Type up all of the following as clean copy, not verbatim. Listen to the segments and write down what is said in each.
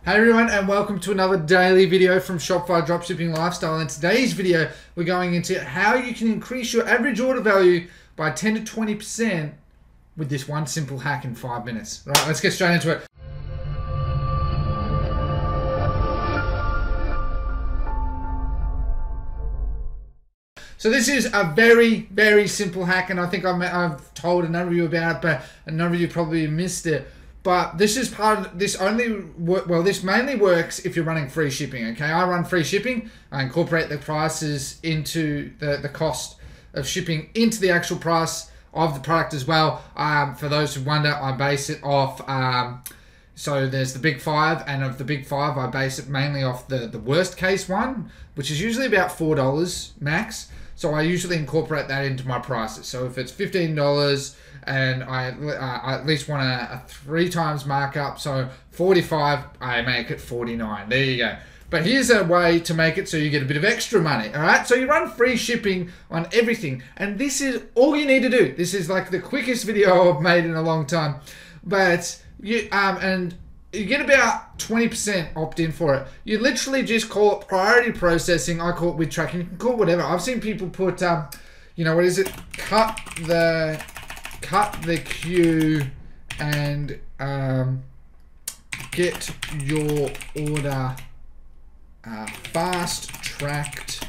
Hey everyone, and welcome to another daily video from Shopify Dropshipping Lifestyle. In today's video, we're going into how you can increase your average order value by 10 to 20% with this one simple hack in 5 minutes. All right, let's get straight into it. So this is a very, very simple hack, and I think I've told a number of you about it, but a number of you probably missed it. But this is part of this this mainly works if you're running free shipping. Okay, I run free shipping. I incorporate the prices into the cost of shipping into the actual price of the product as well. For those who wonder, I base it off. So there's the big five, and of the big five, I base it mainly off the worst case one, which is usually about $4 max. So I usually incorporate that into my prices. So if it's $15 and I at least want a 3 times markup, so 45, I make it 49. There you go. But here's a way to make it so you get a bit of extra money. All right. So you run free shipping on everything, and this is all you need to do. This is like the quickest video I've made in a long time, but you get about 20% opt-in for it. You literally just call it priority processing. I call it with tracking. You can call it whatever. I've seen people put, you know, what is it? Cut the queue and get your order fast-tracked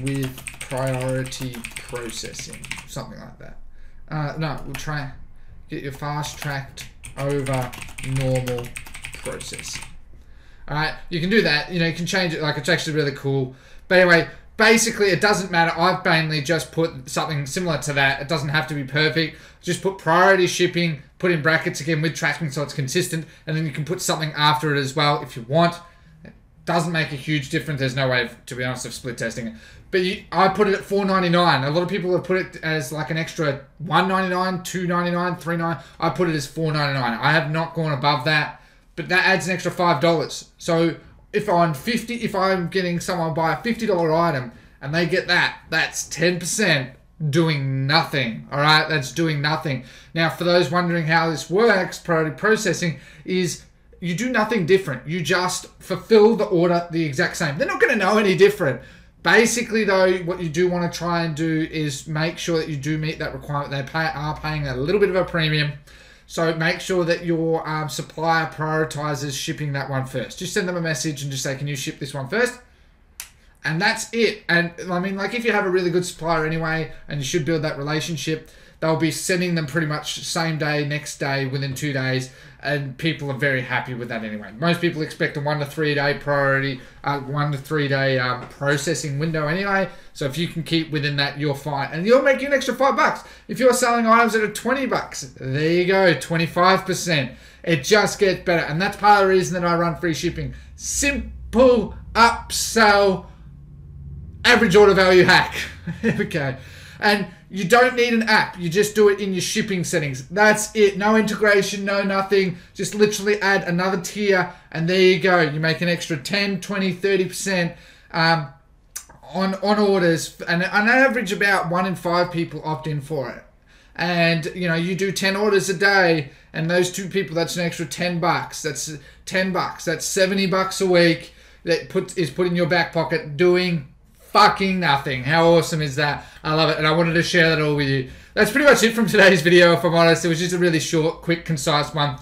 with priority processing. Something like that. No, we'll try get your fast-tracked over normal processing. All right, you can do that. You know, you can change it. Like, it's actually really cool. But anyway, basically, it doesn't matter. I've mainly just put something similar to that. It doesn't have to be perfect. Just put priority shipping, put in brackets again with tracking so it's consistent, and then you can put something after it as well if you want. It doesn't make a huge difference. There's no way, to be honest, of split testing it. But I put it at $4.99. A lot of people have put it as like an extra $1.99, $2.99, $3.99. I put it as $4.99. I have not gone above that, but that adds an extra $5. So if I'm getting someone buy a $50 item and they get that, that's 10% doing nothing. All right, that's doing nothing. Now, for those wondering how this works, priority processing is you do nothing different. You just fulfill the order the exact same. They're not going to know any different. Basically, though, what you do want to try and do is make sure that you do meet that requirement. They are paying a little bit of a premium. So make sure that your supplier prioritizes shipping that one first. Just send them a message and just say, can you ship this one first? And that's it. And I mean, like, if you have a really good supplier anyway, and you should build that relationship, they'll be sending them pretty much same day, next day, within 2 days. And people are very happy with that anyway. Most people expect a 1 to 3 day priority, 1 to 3 day processing window anyway. So if you can keep within that, you're fine. And you'll make you an extra $5. If you're selling items that are $20, there you go, 25%. It just gets better. And that's part of the reason that I run free shipping. Simple upsell, average order value hack. Okay. And you don't need an app. You just do it in your shipping settings. That's it. No integration, no nothing. Just literally add another tier, and there you go. You make an extra 10, 20, 30% on orders. And on average, about 1 in 5 people opt in for it. And, you know, you do 10 orders a day, and those 2 people, that's an extra $10. That's $10. That's $70 a week that is put in your back pocket doing fucking nothing. How awesome is that? I love it, and I wanted to share that all with you. That's pretty much it from today's video, if I'm honest. It was just a really short, quick, concise one.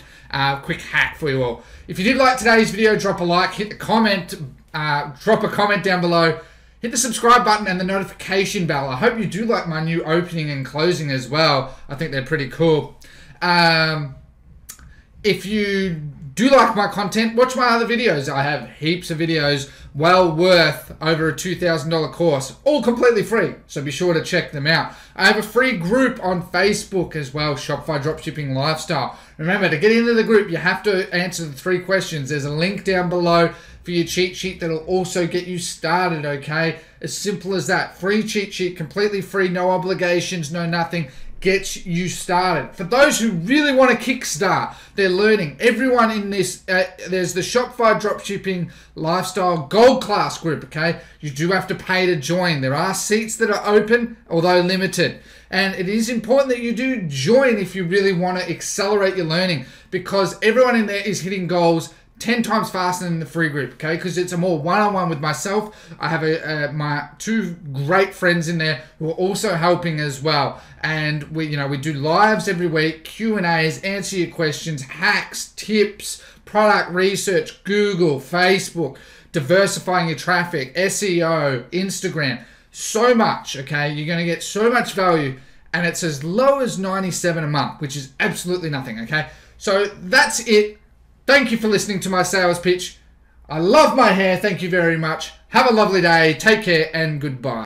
Quick hack for you all. If you did like today's video, drop a like, hit the comment, drop a comment down below, hit the subscribe button and the notification bell. I hope you do like my new opening and closing as well. I think they're pretty cool. If you do like my content, watch my other videos. I have heaps of videos well worth over a $2,000 course, all completely free, so be sure to check them out. I have a free group on Facebook as well, Shopify Dropshipping Lifestyle. Remember, to get into the group, you have to answer the 3 questions. There's a link down below for your cheat sheet that'll also get you started, okay? As simple as that. Free cheat sheet, completely free, no obligations, no nothing. Gets you started. For those who really want to kickstart their learning, everyone in this, there's the Shopify Dropshipping Lifestyle Gold Class group, okay? You do have to pay to join. There are seats that are open, although limited. And it is important that you do join if you really want to accelerate your learning, because everyone in there is hitting goals 10 times faster than the free group, okay? Because it's a more one-on-one with myself. I have my 2 great friends in there who are also helping as well. And we do lives every week, Q&As, answer your questions, hacks, tips, product research, Google, Facebook, diversifying your traffic, SEO, Instagram, so much, okay? You're going to get so much value, and it's as low as $97 a month, which is absolutely nothing, okay? So that's it. Thank you for listening to my sales pitch. I love my hair. Thank you very much. Have a lovely day. Take care and goodbye.